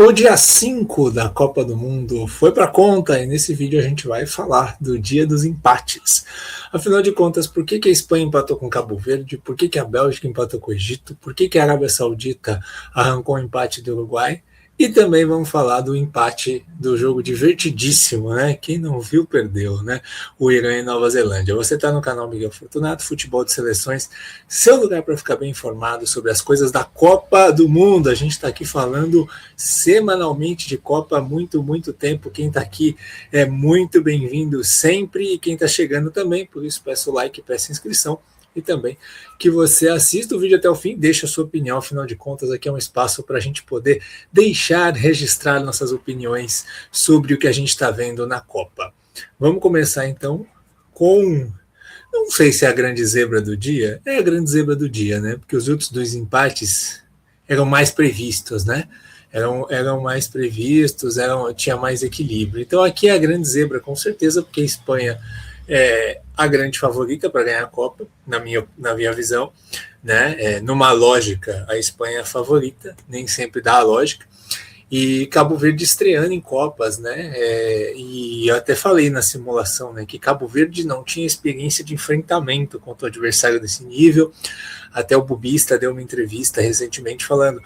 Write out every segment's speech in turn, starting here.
O dia 5 da Copa do Mundo foi para conta e nesse vídeo a gente vai falar do dia dos empates. Afinal de contas, por que a Espanha empatou com Cabo Verde? Por que a Bélgica empatou com o Egito? Por que a Arábia Saudita arrancou um empate do Uruguai? E também vamos falar do empate do jogo divertidíssimo, né? Quem não viu, perdeu, né? O Irã e Nova Zelândia. Você está no canal Miguel Fortunato, Futebol de Seleções, seu lugar para ficar bem informado sobre as coisas da Copa do Mundo. A gente está aqui falando semanalmente de Copa há muito tempo. Quem está aqui é muito bem-vindo sempre e quem está chegando também, por isso peço like, peço inscrição. E também que você assista o vídeo até o fim, deixe a sua opinião, afinal de contas aqui é um espaço para a gente poder registrar nossas opiniões sobre o que a gente está vendo na Copa. Vamos começar então com, não sei se é a grande zebra do dia, é a grande zebra do dia, né? Porque os outros dois empates eram mais previstos, né? Eram mais previstos, tinha mais equilíbrio. Então aqui é a grande zebra, com certeza, porque a Espanha é a grande favorita para ganhar a Copa, na minha visão, né? Numa lógica, a Espanha é a favorita, nem sempre dá a lógica. E Cabo Verde estreando em Copas, né? E eu até falei na simulação, né, que Cabo Verde não tinha experiência de enfrentamento contra o adversário desse nível. Até o Bubista deu uma entrevista recentemente falando: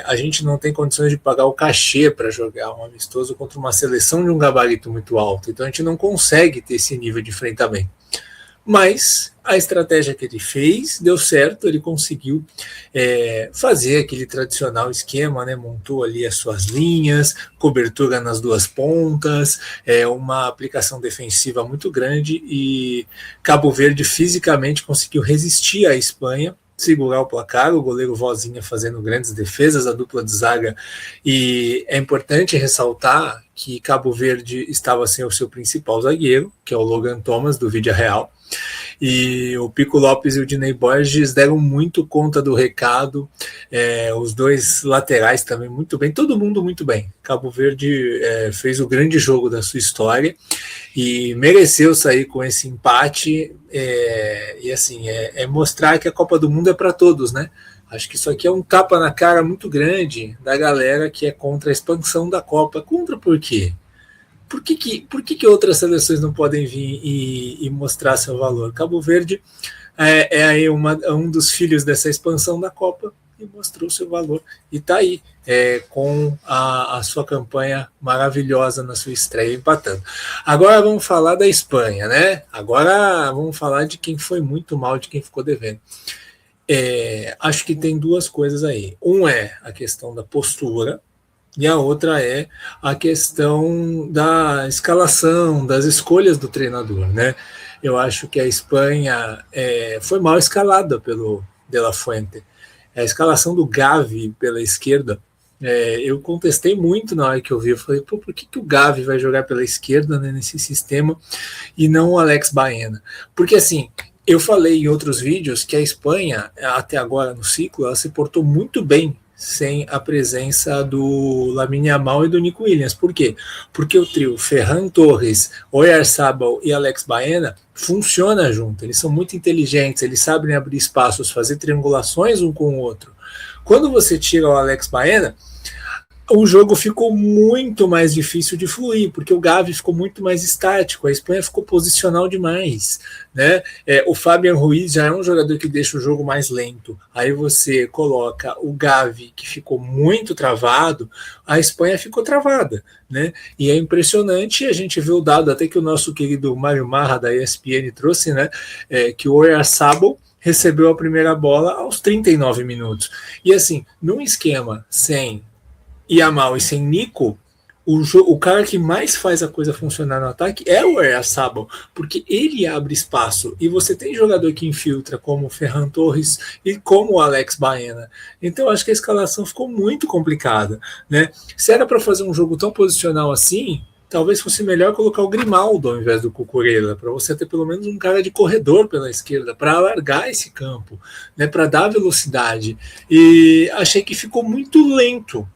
a gente não tem condições de pagar o cachê para jogar um amistoso contra uma seleção de um gabarito muito alto, então a gente não consegue ter esse nível de enfrentamento. Mas a estratégia que ele fez deu certo, ele conseguiu fazer aquele tradicional esquema, né? Montou ali as suas linhas, cobertura nas duas pontas, uma aplicação defensiva muito grande e Cabo Verde fisicamente conseguiu resistir à Espanha, segurar o placar, o goleiro Vozinha fazendo grandes defesas, a dupla de zaga, e é importante ressaltar que Cabo Verde estava sem o seu principal zagueiro, que é o Logan Thomas, do Vídea Real, e o Pico Lopes e o Dinei Borges deram muito conta do recado, os dois laterais também muito bem, todo mundo muito bem. Cabo Verde fez o grande jogo da sua história e mereceu sair com esse empate, e assim, mostrar que a Copa do Mundo é para todos, né? Acho que isso aqui é um tapa na cara muito grande da galera que é contra a expansão da Copa. Contra por quê? Por que outras seleções não podem vir e mostrar seu valor? Cabo Verde é um dos filhos dessa expansão da Copa e mostrou seu valor. E está aí, com a sua campanha maravilhosa na sua estreia, empatando. Agora vamos falar da Espanha, né? Agora vamos falar de quem foi muito mal, de quem ficou devendo. Acho que tem duas coisas aí. Um é a questão da postura, e a outra é a questão da escalação, das escolhas do treinador, né? Eu acho que a Espanha foi mal escalada pelo De La Fuente. A escalação do Gavi pela esquerda, eu contestei muito na hora que eu vi. Eu falei, por que o Gavi vai jogar pela esquerda, né, nesse sistema e não o Alex Baena? Porque assim, eu falei em outros vídeos que a Espanha, até agora no ciclo, ela se portou muito bem sem a presença do Lamine Yamal e do Nico Williams. Por quê? Porque o trio Ferran Torres, Oyarzabal e Alex Baena funciona junto. Eles são muito inteligentes, eles sabem abrir espaços, fazer triangulações um com o outro. Quando você tira o Alex Baena, o jogo ficou muito mais difícil de fluir, porque o Gavi ficou muito mais estático, a Espanha ficou posicional demais, né? O Fabian Ruiz já é um jogador que deixa o jogo mais lento, aí você coloca o Gavi, que ficou muito travado, a Espanha ficou travada, né? E é impressionante, a gente vê o dado até que o nosso querido Mário Marra da ESPN trouxe, né? Que o Oyarzabal recebeu a primeira bola aos 39 minutos, e assim, num esquema sem Yamal e sem Nico, o cara que mais faz a coisa funcionar no ataque é o Oyarzabal, porque ele abre espaço e você tem jogador que infiltra como o Ferran Torres e como o Alex Baena. Então acho que a escalação ficou muito complicada, né? Se era para fazer um jogo tão posicional assim, talvez fosse melhor colocar o Grimaldo ao invés do Cucurella, para você ter pelo menos um cara de corredor pela esquerda, para alargar esse campo, né, para dar velocidade. E achei que ficou muito lento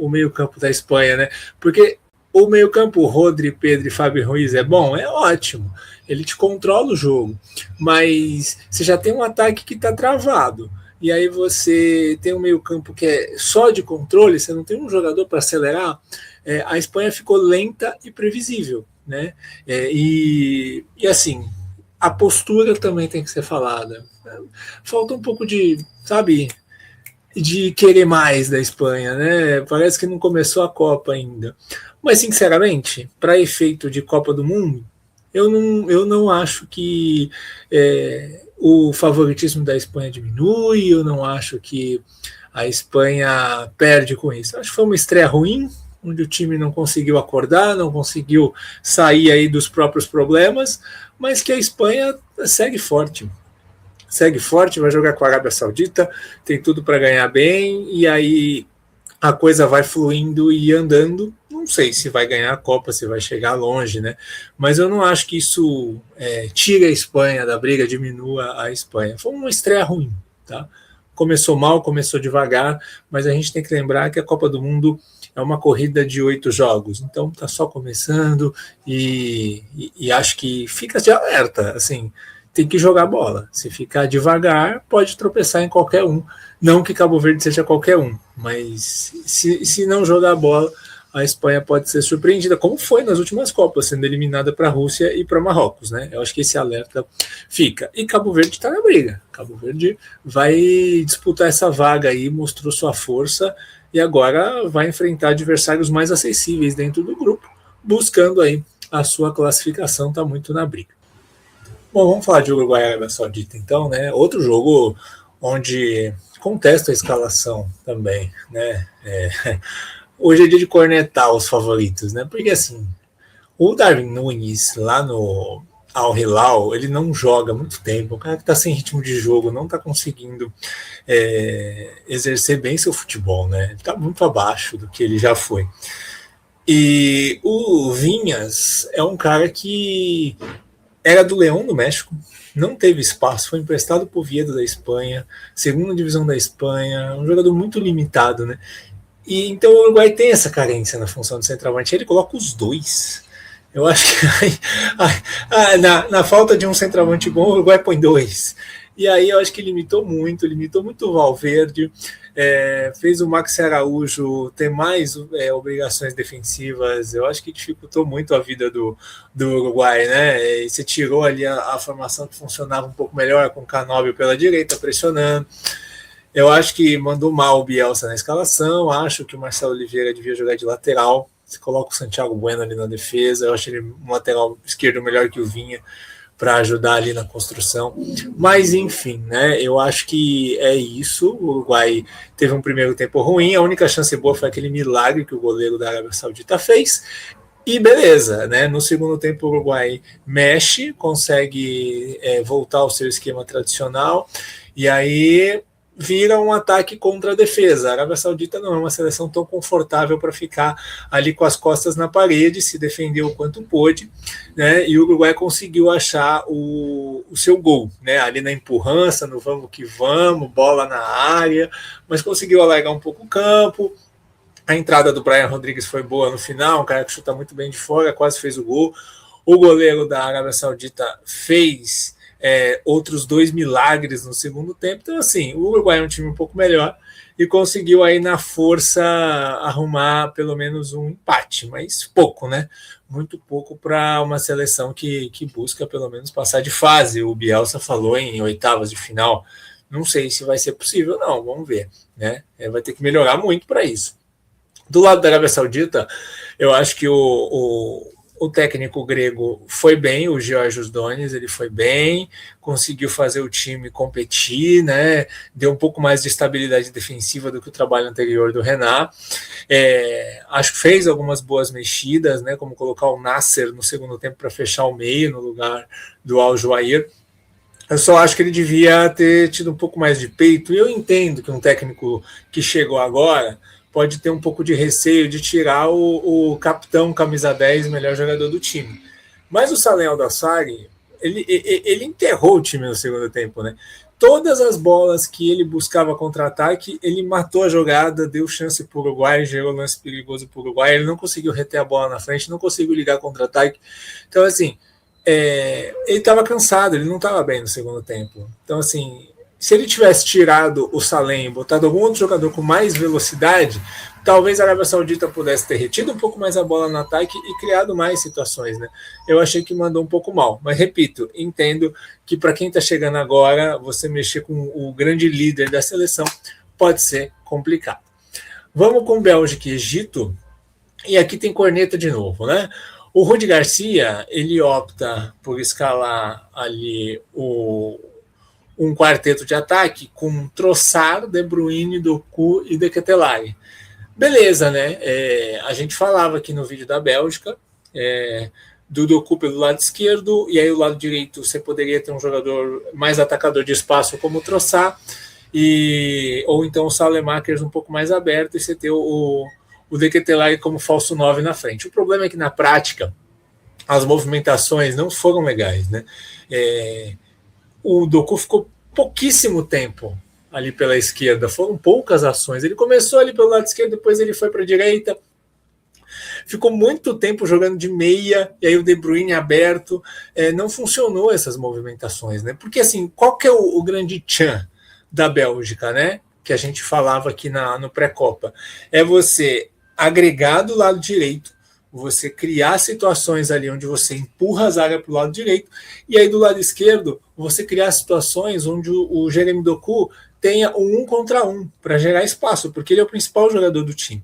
o meio-campo da Espanha, né? Porque o meio-campo, Rodri, Pedro e Fábio Ruiz é bom, é ótimo. Ele te controla o jogo, mas você já tem um ataque que está travado. e aí você tem um meio-campo que é só de controle, você não tem um jogador para acelerar, a Espanha ficou lenta e previsível, né? E assim, a postura também tem que ser falada. Falta um pouco de, sabe, de querer mais da Espanha, né? Parece que não começou a Copa ainda. Mas, sinceramente, para efeito de Copa do Mundo, eu não acho que o favoritismo da Espanha diminui, eu não acho que a Espanha perde com isso. Acho que foi uma estreia ruim, onde o time não conseguiu acordar, não conseguiu sair aí dos próprios problemas, mas que a Espanha segue forte. Segue forte, vai jogar com a Arábia Saudita, tem tudo para ganhar bem, e aí a coisa vai fluindo e andando. Não sei se vai ganhar a Copa, se vai chegar longe, né? Mas eu não acho que isso tire a Espanha da briga, diminua a Espanha. Foi uma estreia ruim, tá? Começou mal, começou devagar, mas a gente tem que lembrar que a Copa do Mundo é uma corrida de 8 jogos, então tá só começando e acho que fica de alerta, assim, tem que jogar bola. Se ficar devagar, pode tropeçar em qualquer um. Não que Cabo Verde seja qualquer um, mas se não jogar bola, a Espanha pode ser surpreendida, como foi nas últimas Copas, sendo eliminada para a Rússia e para Marrocos, né? Eu acho que esse alerta fica. E Cabo Verde está na briga. Cabo Verde vai disputar essa vaga aí, mostrou sua força e agora vai enfrentar adversários mais acessíveis dentro do grupo, buscando aí a sua classificação, está muito na briga. Bom, vamos falar de Uruguai e Arábia Saudita então, né? Outro jogo onde contesta a escalação também, né? Hoje é dia de cornetar os favoritos, né? Porque assim, o Darwin Núñez lá no Al Hilal, ele não joga há muito tempo, o cara que está sem ritmo de jogo, não está conseguindo exercer bem seu futebol, né? Ele está muito abaixo do que ele já foi. E o Vinhas é um cara que era do León do México, não teve espaço, foi emprestado por Oviedo da Espanha, segunda divisão da Espanha, um jogador muito limitado, né? E então o Uruguai tem essa carência na função de centroavante, ele coloca os dois. Eu acho que na falta de um centroavante bom, o Uruguai põe dois. E aí eu acho que limitou muito o Valverde, fez o Maxi Araújo ter mais obrigações defensivas. Eu acho que dificultou muito a vida do Uruguai, né? E você tirou ali a formação que funcionava um pouco melhor, com o Canóbio pela direita, pressionando. Eu acho que mandou mal o Bielsa na escalação, acho que o Marcelo Oliveira devia jogar de lateral. Você coloca o Santiago Bueno ali na defesa, eu acho ele um lateral esquerdo melhor que o Vinha, para ajudar ali na construção. Mas, enfim, né? Eu acho que é isso. O Uruguai teve um primeiro tempo ruim. A única chance boa foi aquele milagre que o goleiro da Arábia Saudita fez. E beleza, né? No segundo tempo, o Uruguai mexe, consegue voltar ao seu esquema tradicional. E aí vira um ataque contra a defesa. A Arábia Saudita não é uma seleção tão confortável para ficar ali com as costas na parede, se defendeu o quanto pôde, né? E o Uruguai conseguiu achar o seu gol, né? Ali na empurrança, no vamos que vamos, bola na área, mas conseguiu alargar um pouco o campo. A entrada do Brian Rodrigues foi boa no final, um cara que chuta muito bem de fora, quase fez o gol. O goleiro da Arábia Saudita fez outros 2 milagres no segundo tempo. Então, assim, o Uruguai é um time um pouco melhor e conseguiu aí na força arrumar pelo menos um empate, mas pouco, né? Muito pouco para uma seleção que busca pelo menos passar de fase. O Bielsa falou em oitavas de final. Não sei se vai ser possível, não, vamos ver, né? Vai ter que melhorar muito para isso. Do lado da Arábia Saudita, eu acho que o técnico grego foi bem, o Georgios Donis, ele foi bem, conseguiu fazer o time competir, né? Deu um pouco mais de estabilidade defensiva do que o trabalho anterior do Renan. Acho que fez algumas boas mexidas, né? Como colocar o Nasser no segundo tempo para fechar o meio no lugar do Al Juair. Eu só acho que ele devia ter tido um pouco mais de peito, e eu entendo que um técnico que chegou agora pode ter um pouco de receio de tirar o capitão camisa 10, melhor jogador do time. Mas o Salem Al-Dassari, ele enterrou o time no segundo tempo, né? Todas as bolas que ele buscava contra-ataque, ele matou a jogada, deu chance para o Uruguai, gerou lance perigoso para o Uruguai, ele não conseguiu reter a bola na frente, não conseguiu ligar contra-ataque. Então, assim, ele estava cansado, ele não estava bem no segundo tempo. Então, assim, se ele tivesse tirado o Salem, botado algum outro jogador com mais velocidade, talvez a Arábia Saudita pudesse ter retido um pouco mais a bola no ataque e criado mais situações, né? Eu achei que mandou um pouco mal, mas repito, entendo que para quem está chegando agora, você mexer com o grande líder da seleção pode ser complicado. Vamos com Bélgica e Egito, e aqui tem corneta de novo, né? O Rudi Garcia, ele opta por escalar ali um quarteto de ataque com Trossard, De Bruyne, Doku e De Ketelaere. Beleza, né? A gente falava aqui no vídeo da Bélgica, do Doku pelo lado esquerdo, e aí o lado direito você poderia ter um jogador mais atacador de espaço como o Trossard, ou então o Saelemaekers um pouco mais aberto, e você ter o De Ketelaere como falso 9 na frente. O problema é que na prática as movimentações não foram legais, né? O Doku ficou pouquíssimo tempo ali pela esquerda, foram poucas ações. Ele começou ali pelo lado esquerdo, depois ele foi para a direita, ficou muito tempo jogando de meia, e aí o De Bruyne aberto, não funcionou essas movimentações, né? Porque assim, qual que é o grande tchan da Bélgica, né? Que a gente falava aqui no pré-copa, é você agregar do lado direito, você criar situações ali onde você empurra a zaga para o lado direito, e aí do lado esquerdo você criar situações onde o Jeremy Doku tenha um contra um para gerar espaço, porque ele é o principal jogador do time.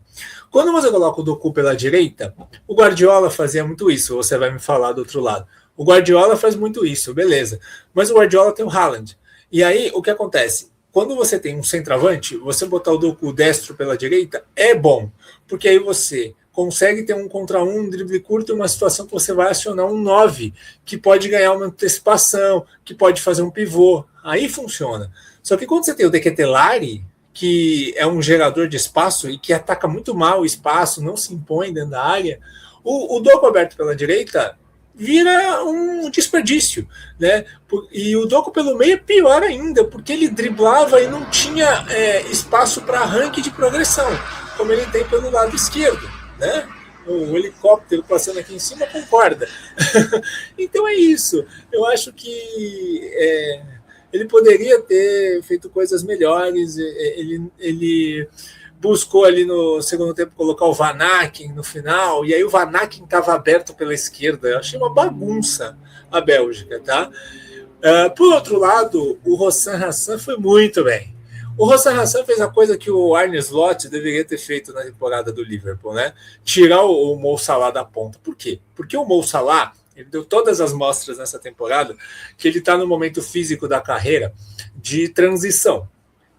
Quando você coloca o Doku pela direita, o Guardiola fazia muito isso, você vai me falar do outro lado. O Guardiola faz muito isso, beleza. Mas o Guardiola tem o Haaland. E aí, o que acontece? Quando você tem um centroavante, você botar o Doku destro pela direita é bom, porque aí você consegue ter um contra um drible curto em uma situação que você vai acionar um 9, que pode ganhar uma antecipação, que pode fazer um pivô. Aí funciona. Só que quando você tem o De Ketelaere, que é um gerador de espaço e que ataca muito mal o espaço, não se impõe dentro da área, o Doku aberto pela direita vira um desperdício, né? E o Doku pelo meio é pior ainda, porque ele driblava e não tinha espaço para arranque de progressão, como ele tem pelo lado esquerdo, né? O helicóptero passando aqui em cima concorda. Então é isso. Eu acho que ele poderia ter feito coisas melhores. Ele buscou ali no segundo tempo colocar o Van Aken no final, e aí o Van Aken estava aberto pela esquerda. Eu achei uma bagunça a Bélgica, tá? Por outro lado, o Hossein Hassan foi muito bem. O Hossein Hassan fez a coisa que o Arne Slot deveria ter feito na temporada do Liverpool, né? Tirar o Mo Salah da ponta. Por quê? Porque o Mo Salah, ele deu todas as mostras nessa temporada que ele está no momento físico da carreira de transição.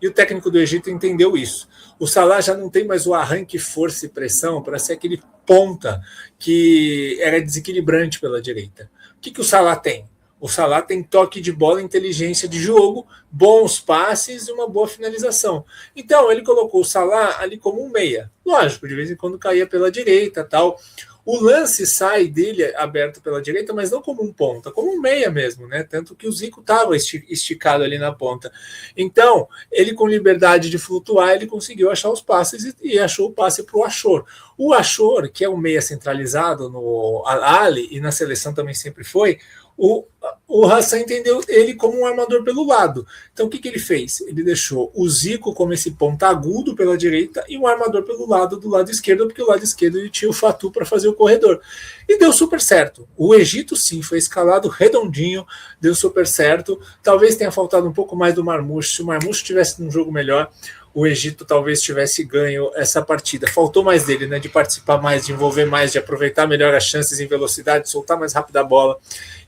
E o técnico do Egito entendeu isso. O Salah já não tem mais o arranque, força e pressão para ser aquele ponta que era desequilibrante pela direita. O que o Salah tem? O Salah tem toque de bola, inteligência de jogo, bons passes e uma boa finalização. Então, ele colocou o Salah ali como um meia. Lógico, de vez em quando caía pela direita, tal. O lance sai dele aberto pela direita, mas não como um ponta, como um meia mesmo, né? Tanto que o Zico estava esticado ali na ponta. Então, ele com liberdade de flutuar, ele conseguiu achar os passes e achou o passe para o Achor. O Achor, que é um meia centralizado no Al-Ahly e na seleção também sempre foi, o Hassan entendeu ele como um armador pelo lado. Então o que ele fez? Ele deixou o Zico como esse ponta agudo pela direita e um armador pelo lado do lado esquerdo, porque o lado esquerdo ele tinha o Fatu para fazer o corredor. E deu super certo. O Egito sim foi escalado redondinho, deu super certo. Talvez tenha faltado um pouco mais do Marmouche. Se o Marmouche tivesse num jogo melhor, o Egito talvez tivesse ganho essa partida. Faltou mais dele, né? De participar mais, de envolver mais, de aproveitar melhor as chances em velocidade, soltar mais rápido a bola,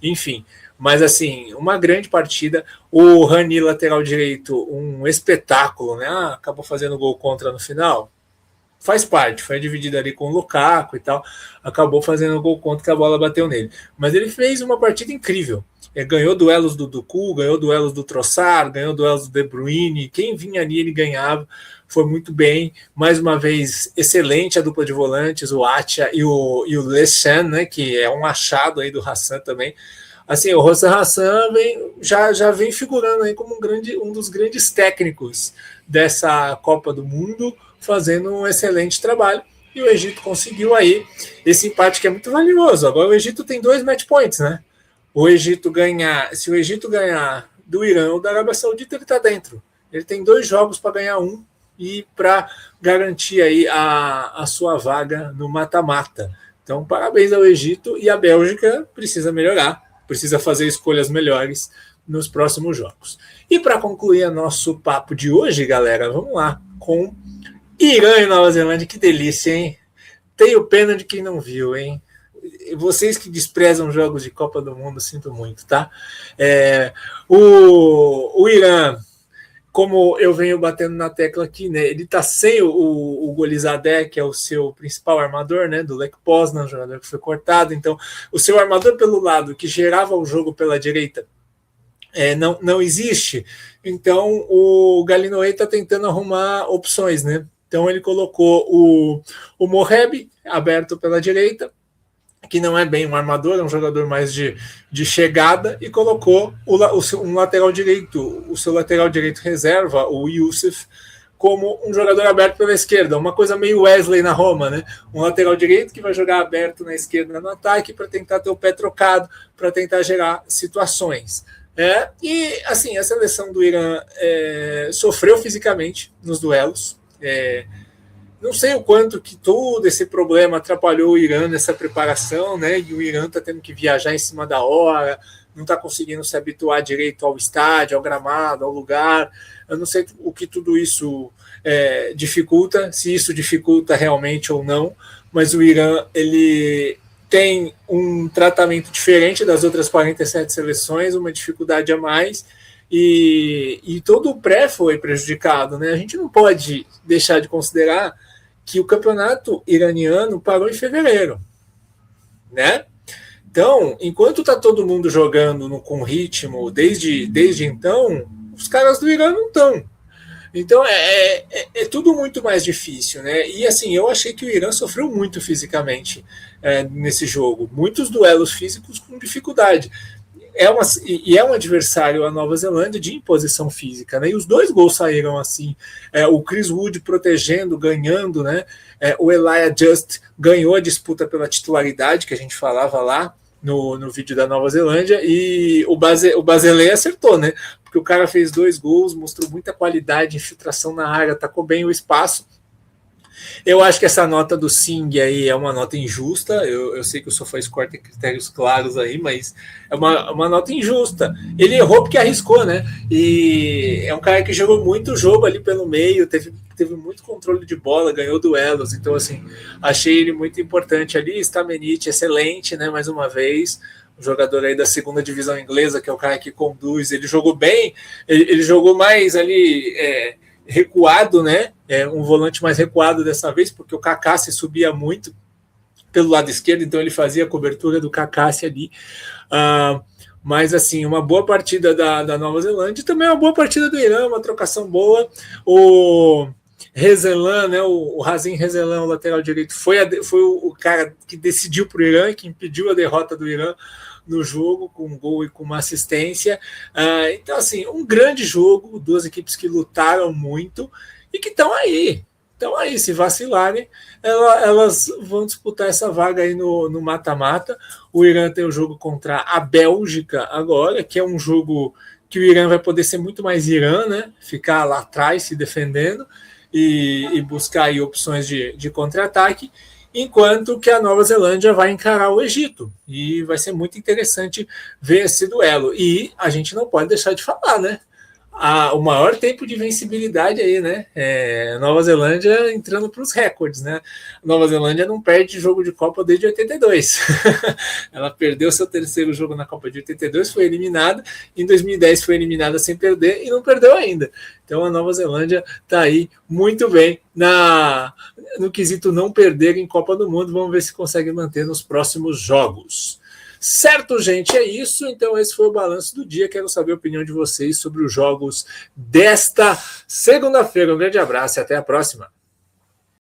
enfim. Mas assim, uma grande partida. O Rani, lateral direito, um espetáculo, né? Acabou fazendo gol contra no final. Faz parte, foi dividido ali com o Lukaku e tal. Acabou fazendo gol contra que a bola bateu nele. Mas ele fez uma partida incrível. Ganhou duelos do Doku, ganhou duelos do Trossard, ganhou duelos do De Bruyne. Quem vinha ali, ele ganhava. Foi muito bem. Mais uma vez, excelente a dupla de volantes, o Atia e o Leshan, né, que é um achado aí do Hassan também. Assim, o Hossein Hassan já vem figurando aí como um dos grandes técnicos dessa Copa do Mundo, fazendo um excelente trabalho. E o Egito conseguiu aí esse empate que é muito valioso. Agora o Egito tem 2 match points, né? Se o Egito ganhar do Irã ou da Arábia Saudita, ele está dentro. Ele tem 2 jogos para ganhar um e para garantir aí a sua vaga no mata-mata. Então, parabéns ao Egito, e a Bélgica precisa melhorar, precisa fazer escolhas melhores nos próximos jogos. E para concluir nosso papo de hoje, galera, vamos lá com Irã e Nova Zelândia. Que delícia, hein? Tenho pena de quem não viu, hein? Vocês que desprezam jogos de Copa do Mundo, sinto muito, tá? O Irã, como eu venho batendo na tecla aqui, né? Ele tá sem o Golizadeh, que é o seu principal armador, né? Do Lech Poznan, jogador que foi cortado. Então, o seu armador pelo lado, que gerava o jogo pela direita, não existe. Então, o Galinoe está tentando arrumar opções, né? Então, ele colocou o Moheb aberto pela direita, que não é bem um armador, é um jogador mais de chegada, e colocou um lateral direito, o seu lateral direito reserva, o Youssef, como um jogador aberto pela esquerda, uma coisa meio Wesley na Roma, né? Um lateral direito que vai jogar aberto na esquerda no ataque para tentar ter o pé trocado, para tentar gerar situações. E assim, a seleção do Irã sofreu fisicamente nos duelos. Não sei o quanto que todo esse problema atrapalhou o Irã nessa preparação, né? E o Irã está tendo que viajar em cima da hora, não está conseguindo se habituar direito ao estádio, ao gramado, ao lugar. Eu não sei o que tudo isso dificulta, se isso dificulta realmente ou não, mas o Irã, ele tem um tratamento diferente das outras 47 seleções, uma dificuldade a mais, e todo o pré foi prejudicado, né? A gente não pode deixar de considerar que o campeonato iraniano parou em fevereiro, né? Então, enquanto está todo mundo jogando com ritmo desde então, os caras do Irã não estão. Então, é tudo muito mais difícil, né? E assim, eu achei que o Irã sofreu muito fisicamente nesse jogo. Muitos duelos físicos com dificuldade. É um adversário, a Nova Zelândia, de imposição física, né? E os 2 gols saíram assim. O Chris Wood protegendo, ganhando, né? O Elijah Just ganhou a disputa pela titularidade, que a gente falava lá no vídeo da Nova Zelândia, e o Bazelé acertou, né? Porque o cara fez 2 gols, mostrou muita qualidade, infiltração na área, atacou bem o espaço. Eu acho que essa nota do Singh aí é uma nota injusta. Eu sei que o SofaScore tem critérios claros aí, mas é uma nota injusta. Ele errou porque arriscou, né? E é um cara que jogou muito jogo ali pelo meio, teve muito controle de bola, ganhou duelos. Então, assim, achei ele muito importante ali. Stamenit, excelente, né? Mais uma vez. Um jogador aí da 2ª divisão inglesa, que é o cara que conduz. Ele jogou bem, ele jogou mais ali recuado, né? Um volante mais recuado dessa vez, porque o Kaká se subia muito pelo lado esquerdo, então ele fazia a cobertura do Kaká ali. Mas assim, uma boa partida da Nova Zelândia, e também uma boa partida do Irã, uma trocação boa. O Rezelan, né? O Razin Rezelan, o lateral direito, foi o cara que decidiu para o Irã, que impediu a derrota do Irã no jogo, com um gol e com uma assistência. Então, assim, um grande jogo, 2 equipes que lutaram muito e que estão aí, se vacilarem, elas vão disputar essa vaga aí no mata-mata. O Irã tem o jogo contra a Bélgica agora, que é um jogo que o Irã vai poder ser muito mais Irã, né? Ficar lá atrás se defendendo e buscar aí opções de contra-ataque, enquanto que a Nova Zelândia vai encarar o Egito. E vai ser muito interessante ver esse duelo. E a gente não pode deixar de falar, né? O maior tempo de vencibilidade aí, né? Nova Zelândia entrando para os recordes, né? A Nova Zelândia não perde jogo de Copa desde 82. Ela perdeu seu 3º jogo na Copa de 82, foi eliminada. Em 2010 foi eliminada sem perder e não perdeu ainda. Então a Nova Zelândia está aí muito bem no quesito não perder em Copa do Mundo. Vamos ver se consegue manter nos próximos jogos. Certo, gente, é isso. Então esse foi o balanço do dia. Quero saber a opinião de vocês sobre os jogos desta segunda-feira. Um grande abraço e até a próxima.